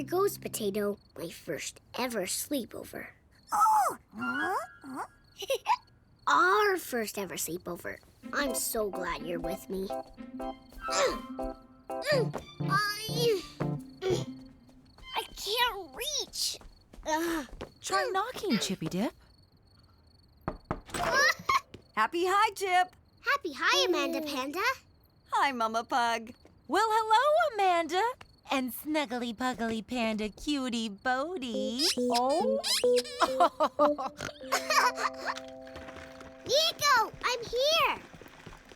goes, Potato. My first ever sleepover. Our first ever sleepover. I'm so glad you're with me. I can't reach. Try knocking, Chippy Dip. Happy hi, Chip. Happy hi, Amanda Panda. Hi, Mama Pug. Well, hello, Amanda. And Snuggly Puggly Panda Cutie Bodie. Oh. Nico, I'm here.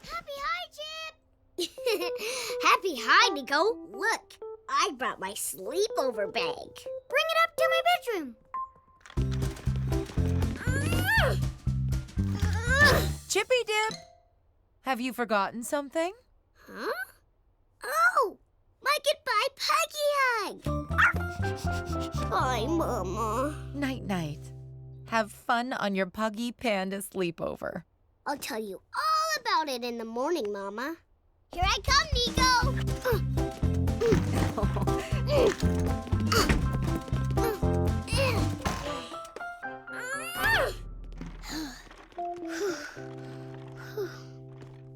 Happy hi, Chip. Happy hi, Nico. Look, I brought my sleepover bag. Bring it up to my bedroom. Chippy Dip, have you forgotten something? Huh? Oh, my goodbye Puggy hug. Bye, Mama. Night-night. Have fun on your Puggy Panda sleepover. I'll tell you all about it in the morning, Mama. Here I come, Nico.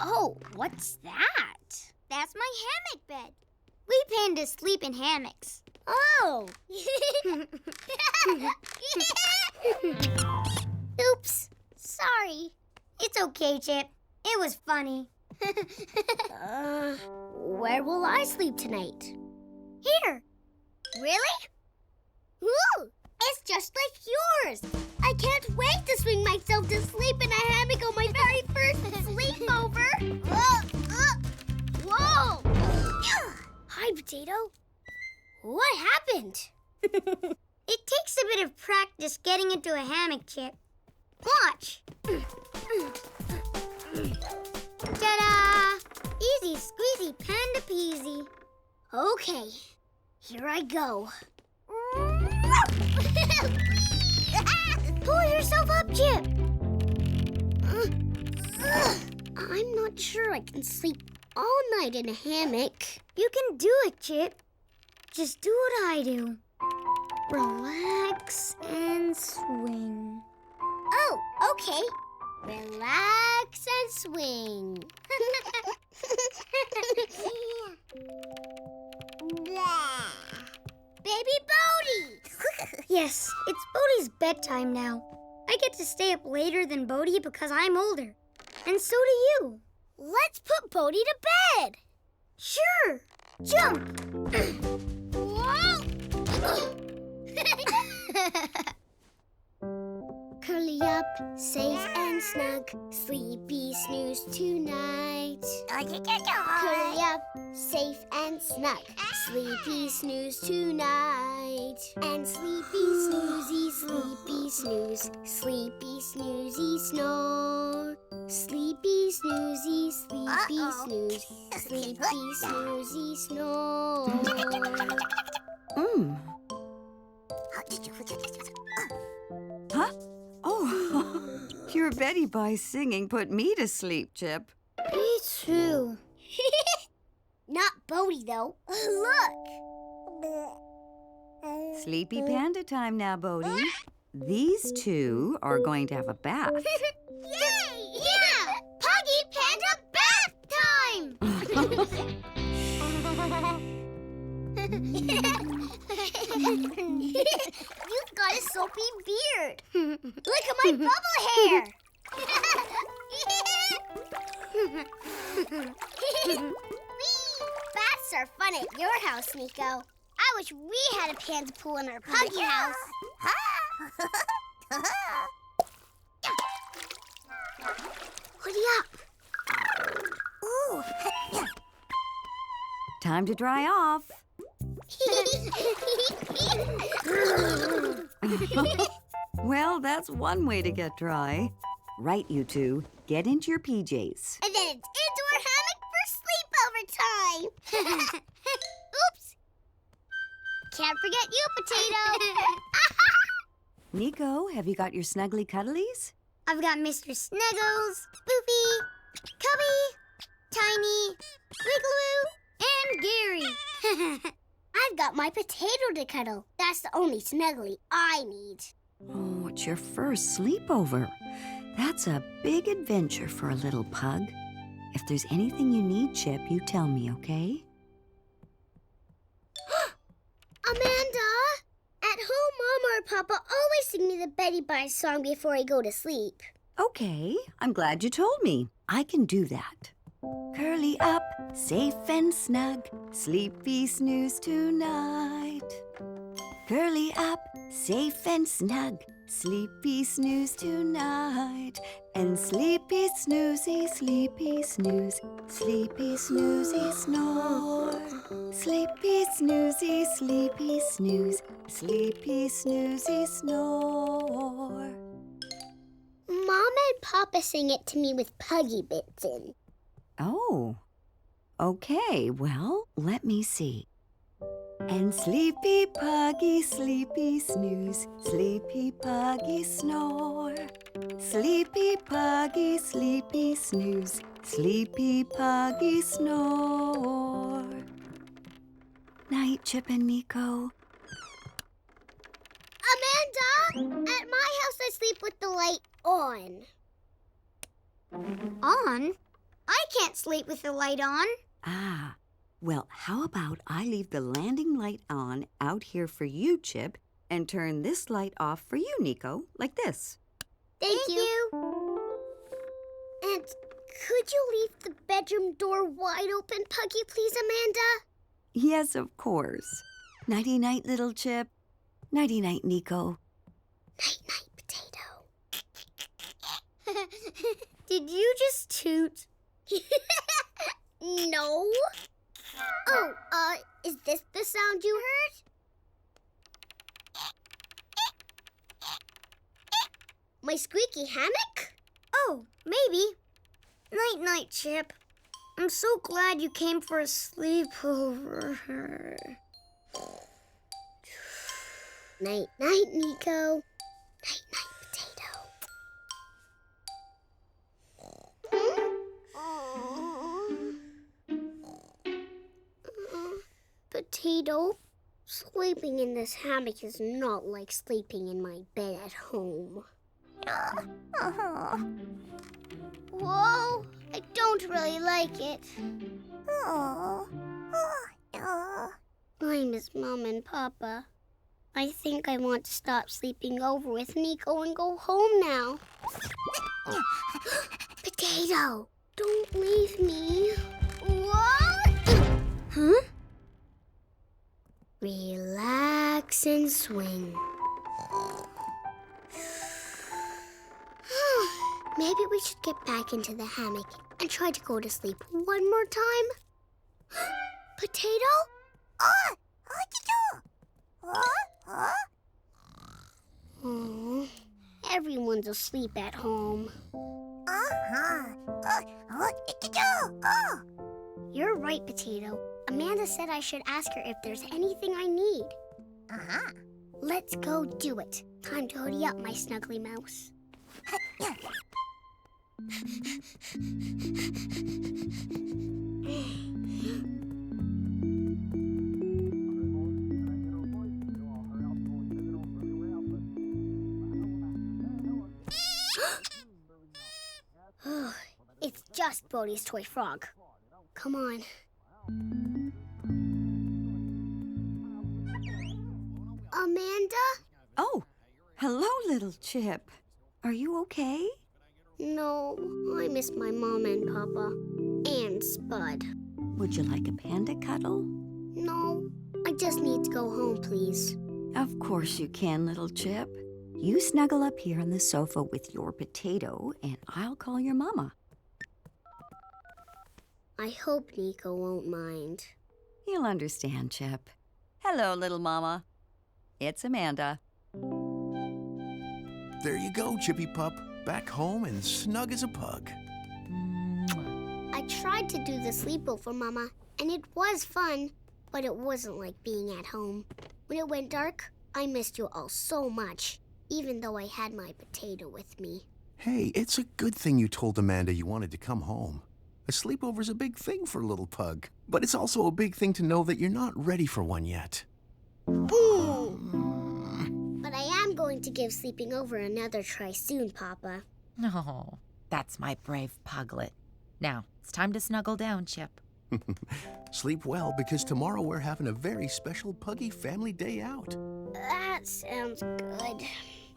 Oh, what's that? That's my hammock bed. We pandas sleep in hammocks. Oh. Oops. Sorry. It's okay, Chip. It was funny. Where will I sleep tonight? Here. Really? Ooh, it's just like yours. I can't wait to swing myself to sleep in a hammock on my very first sleepover. Whoa! Hi, Potato. What happened? It takes a bit of practice getting into a hammock, Chip. Watch. Ta-da! Easy squeezy panda peasy. Okay, here I go. Pull yourself up, Chip. I'm not sure I can sleep all night in a hammock. You can do it, Chip. Just do what I do. Relax and swing. Oh, okay. Relax and swing. Baby Bodie! Yes, it's Bodie's bedtime now. I get to stay up later than Bodie because I'm older. And so do you. Let's put Bodie to bed. Sure. Jump. Whoa! Curly up, safe and snug, sleepy snooze tonight. Curly up, safe and snug, sleepy snooze tonight. And sleepy snoozy, sleepy snoozy snore. Sleepy snoozy, snooze, sleepy snoozy snore. Huh? Oh, your Betty Bye singing put me to sleep, Chip. Me too. Not Bodie, though. Look. Sleepy panda time now, Bodie. These two are going to have a bath. Yay! Yeah! Puggy Panda bath time! You've got a soapy beard. Look at my bubble hair. Baths are fun at your house, Nico. I wish we had a panda pool in our Puggy house. Hoodie up. Ooh. Time to dry off. Well, that's one way to get dry. Right, you two. Get into your PJs. And then it's into our hammock for sleepover time. Oops. Can't forget you, Potato. Nico, have you got your snuggly cuddlies? I've got Mr. Snuggles, Boofy, Cubby, Tiny, Wiggloo, and Gary. I've got my potato to cuddle. That's the only snuggly I need. Oh, it's your first sleepover. That's a big adventure for a little pug. If there's anything you need, Chip, you tell me, okay? Amanda! At home, Mama or Papa always sing me the Betty Bye song before I go to sleep. Okay, I'm glad you told me. I can do that. Curly up, safe and snug, sleepy snooze tonight. Curly up, safe and snug, sleepy snooze tonight. And sleepy snoozy, sleepy snooze, sleepy snoozy snore. Sleepy snoozy, sleepy snooze, sleepy snoozy snore. Mom and Papa sing it to me with puggy bits in. Oh, okay, well, let me see. And sleepy puggy, sleepy snooze, sleepy puggy snore. Sleepy puggy, sleepy snooze, sleepy puggy snore. Night, Chip and Nico. Amanda! At my house, I sleep with the light on. On? I can't sleep with the light on. Ah, well, how about I leave the landing light on out here for you, Chip, and turn this light off for you, Nico, like this. Thank you. And could you leave the bedroom door wide open, Puggy, please, Amanda? Yes, of course. Nighty-night, little Chip. Nighty-night, Nico. Night-night, Potato. Did you just toot? No. Oh, is this the sound you heard? My squeaky hammock? Oh, maybe. Night-night, Chip. I'm so glad you came for a sleepover. Night-night, Nico. Night-night, Potato. Potato, sleeping in this hammock is not like sleeping in my bed at home. Whoa, I don't really like it. I miss Mom and Papa. I think I want to stop sleeping over with Nico and go home now. Potato, don't leave me. What? Huh? Relax and swing. Maybe we should get back into the hammock and try to go to sleep one more time. Potato? Oh, everyone's asleep at home. You're right, Potato. Amanda said I should ask her if there's anything I need. Let's go do it. Time to hoodie up, my snuggly mouse. It's just Bodhi's toy frog. Come on. Amanda? Oh, hello, little Chip. Are you okay? No, I miss my Mom and Papa. And Spud. Would you like a panda cuddle? No, I just need to go home, please. Of course you can, little Chip. You snuggle up here on the sofa with your potato, and I'll call your mama. I hope Nico won't mind. He'll understand, Chip. Hello, little mama. It's Amanda. There you go, Chippy Pup. Back home and snug as a pug. I tried to do the sleepover, Mama, and it was fun, but it wasn't like being at home. When it went dark, I missed you all so much, even though I had my potato with me. Hey, it's a good thing you told Amanda you wanted to come home. A sleepover's a big thing for a little pug, but it's also a big thing to know that you're not ready for one yet. But I am going to give sleeping over another try soon, Papa. Oh, that's my brave puglet. Now, it's time to snuggle down, Chip. Sleep well, because tomorrow we're having a very special Puggy family day out. That sounds good.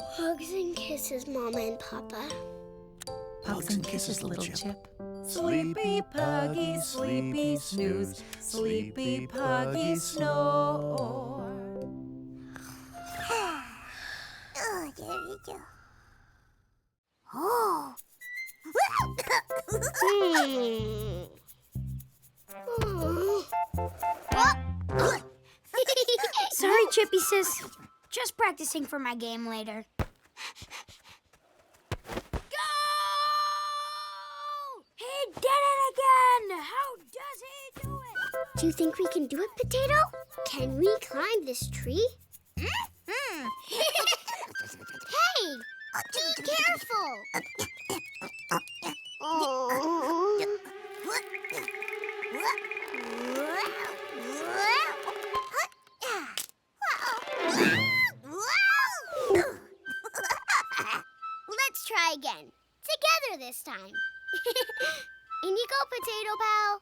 Hugs and kisses, Mama and Papa. Hugs and kisses, little Chip. Sleepy Puggy, sleepy snooze, sleepy Puggy snore. Oh, there you go. Oh. Sorry, Chippy sis. Just practicing for my game later. Go! He did it again! How does he do it? Do you think we can do it, Potato? Can we climb this tree? Hey! Be careful! Let's try again. Together this time. In you go, Potato Pal.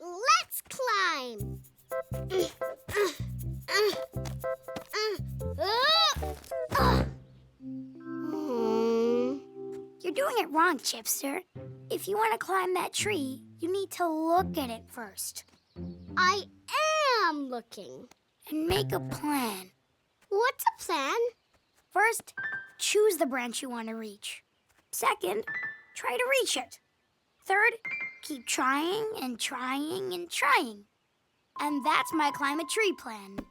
Let's climb. You're doing it wrong, Chipster. If you want to climb that tree, you need to look at it first. I am looking. And make a plan. What's a plan? First, choose the branch you want to reach. Second, try to reach it. Third, keep trying and trying and trying. And that's my climb a tree plan.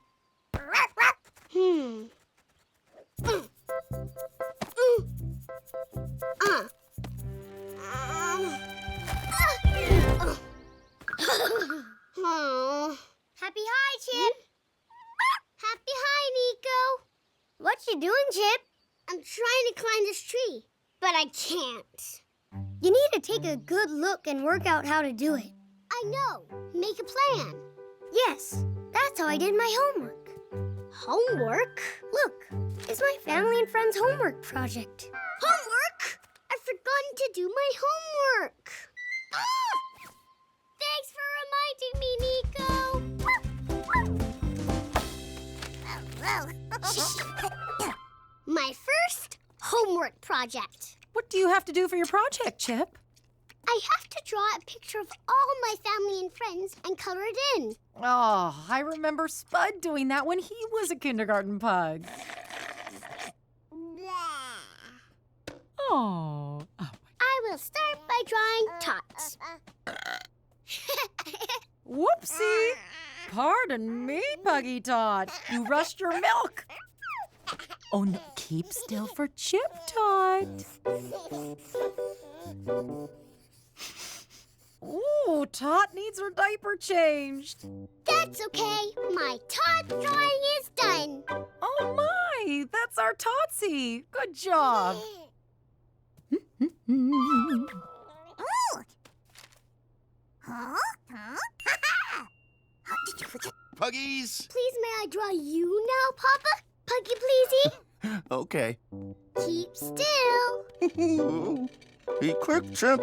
Happy high, Chip. Happy high, Nico. What you doing, Chip? I'm trying to climb this tree, but I can't. You need to take a good look and work out how to do it. I know. Make a plan. Yes, that's how I did my homework. Homework? Look, it's my family and friends' homework project. Homework? I've forgotten to do my homework. Ah! Thanks for reminding me, Nico. My first homework project. What do you have to do for your project, Chip? I have to draw a picture of all my family and friends and color it in. Oh, I remember Spud doing that when he was a kindergarten pug. Oh. I will start by drawing tots. Whoopsie. Pardon me, Puggy Tot. You rushed your milk. Oh, no, keep still for Chip Tot. Ooh, Tot needs her diaper changed. That's okay. My tot drawing is done. Oh, my. That's our Totsy. Good job. Puggies! Please, may I draw you now, Papa? Puggy pleasey? Okay. Keep still. Be quick, Chip.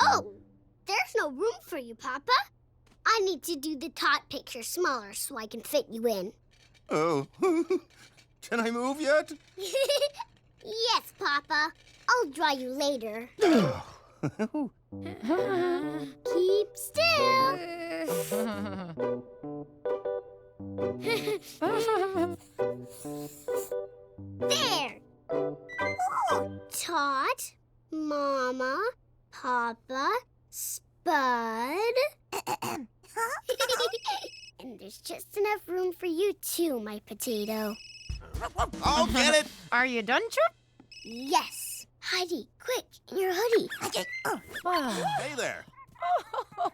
Oh, there's no room for you, Papa. I need to do the tot picture smaller so I can fit you in. Oh. Can I move yet? Yes, Papa. I'll draw you later. Keep still. There. Tot, Mama, Papa, Spud. And there's just enough room for you too, my potato. I'll get it. Are you done, Chip? Yes. Heidi, quick, in your hoodie. Hey there.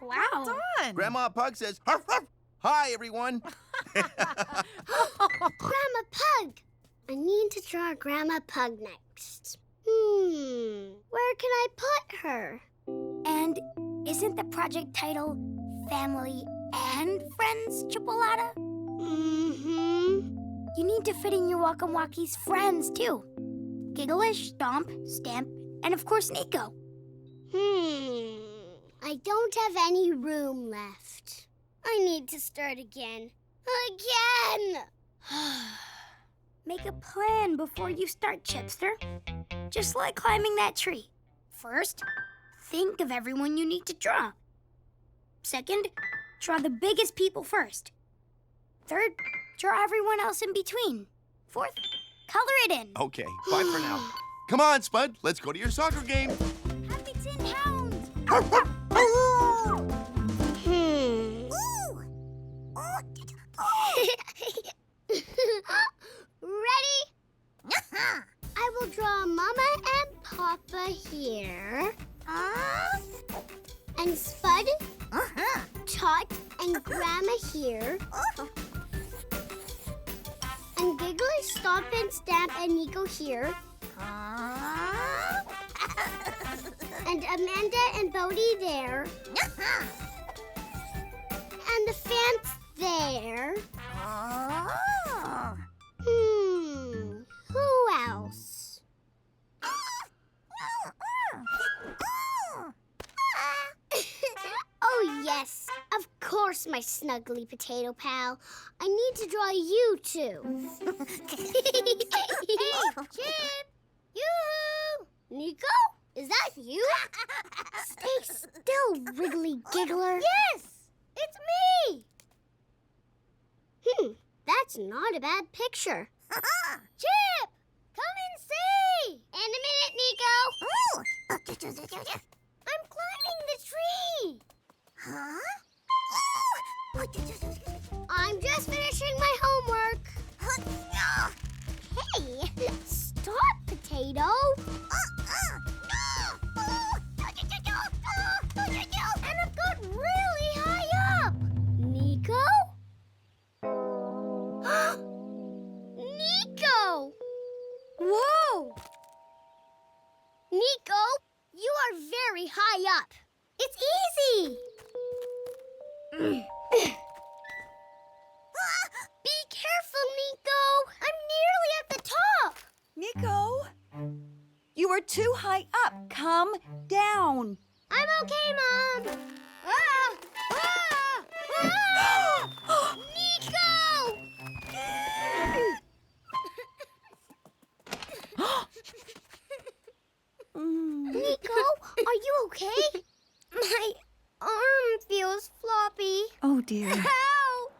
Wow. Done. Grandma Pug says, "Harf, harf." Hi, everyone. Grandma Pug. I need to draw Grandma Pug next. Where can I put her? And isn't the project title family and friends, Chipolata? Mm-hmm. You need to fit in your Walk and Walkie's friends, too. Giggleish, Stomp, Stamp, and of course Nico. I don't have any room left. I need to start again. Again! Make a plan before you start, Chipster. Just like climbing that tree. First, think of everyone you need to draw. Second, draw the biggest people first. Third, draw everyone else in between. Fourth, color it in. Okay, bye for now. Come on, Spud. Let's go to your soccer game. Happy Tin Hound! Ready? I will draw Mama and Papa here. And Spud, Tot, and Grandma here. And Giggler, Stomp, and Stamp, and Nico here. And Amanda and Bodie there. And the fence there. Who else? Oh, yes. Of course, my snuggly potato pal. I need to draw you, too. Hey, Chip! Yoo-hoo! Nico? Is that you? Stay still, Wriggly Giggler. Yes! It's me! That's not a bad picture. Chip! Come and see! In a minute, Nico. I'm climbing the tree. I'm just finishing my homework. Hey, stop, Potato. And I've got really high up. Nico? Nico! Whoa! Nico, you are very high up. It's easy. Be careful, Nico. I'm nearly at the top. Nico, you are too high up. Come down. I'm okay, Mom. Nico! Nico, are you okay? My arm feels floppy. Oh, dear. Ow!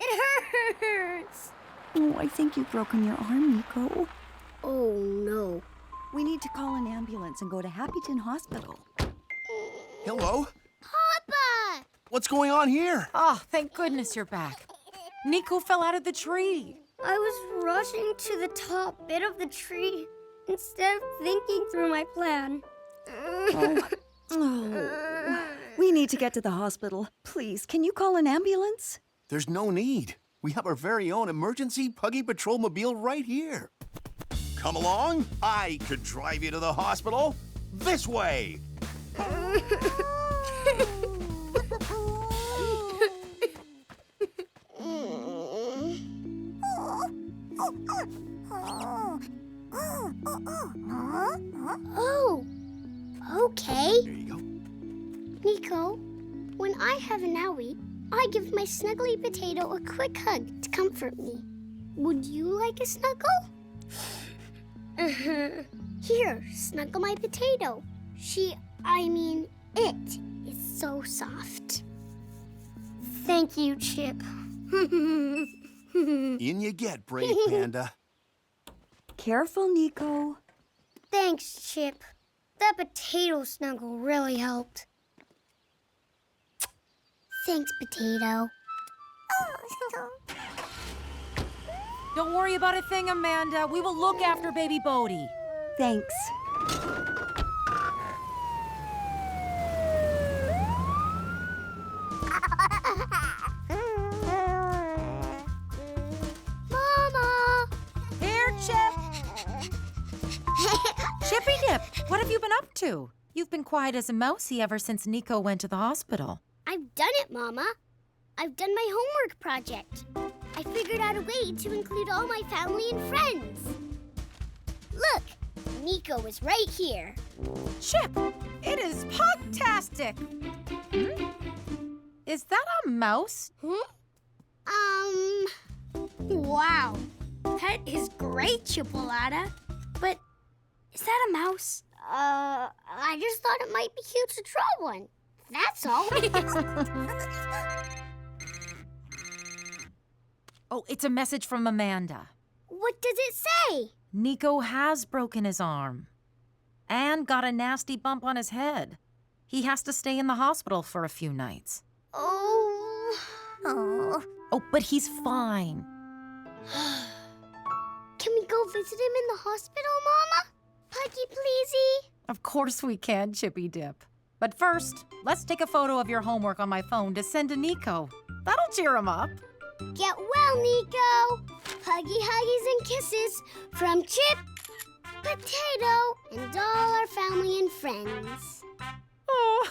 It hurts. Oh, I think you've broken your arm, Nico. Oh, no. We need to call an ambulance and go to Happyton Hospital. Hello? Papa! What's going on here? Oh, thank goodness you're back. Nico fell out of the tree. I was rushing to the top bit of the tree instead of thinking through my plan. Oh, we need to get to the hospital. Please, can you call an ambulance? There's no need. We have our very own emergency Puggy Patrol mobile right here. Come along. I could drive you to the hospital. This way. Oh, okay. There you go. Nico, when I have an owie, I give my snuggly potato a quick hug to comfort me. Would you like a snuggle? Here, snuggle my potato. It is so soft. Thank you, Chip. In you get, brave Panda. Careful, Nico. Thanks, Chip. That potato snuggle really helped. Thanks, Potato. Don't worry about a thing, Amanda. We will look after baby Bodie. Thanks. Mama! Here, Chip. Chippy Dip, what have you been up to? You've been quiet as a mousey ever since Nico went to the hospital. I've done it, Mama. I've done my homework project. I figured out a way to include all my family and friends. Look, Nico is right here. Chip, it is pugtastic. Is that a mouse? Wow. That is great, Chipolata. But is that a mouse? I just thought it might be cute to draw one. That's all. Oh, it's a message from Amanda. What does it say? Nico has broken his arm and got a nasty bump on his head. He has to stay in the hospital for a few nights. Oh. Oh, but he's fine. Can we go visit him in the hospital, Mama? Puggy, pleasey. Of course we can, Chippy Dip. But first, let's take a photo of your homework on my phone to send to Nico. That'll cheer him up. Get well, Nico. Huggy huggies and kisses from Chip, Potato, and all our family and friends. Oh.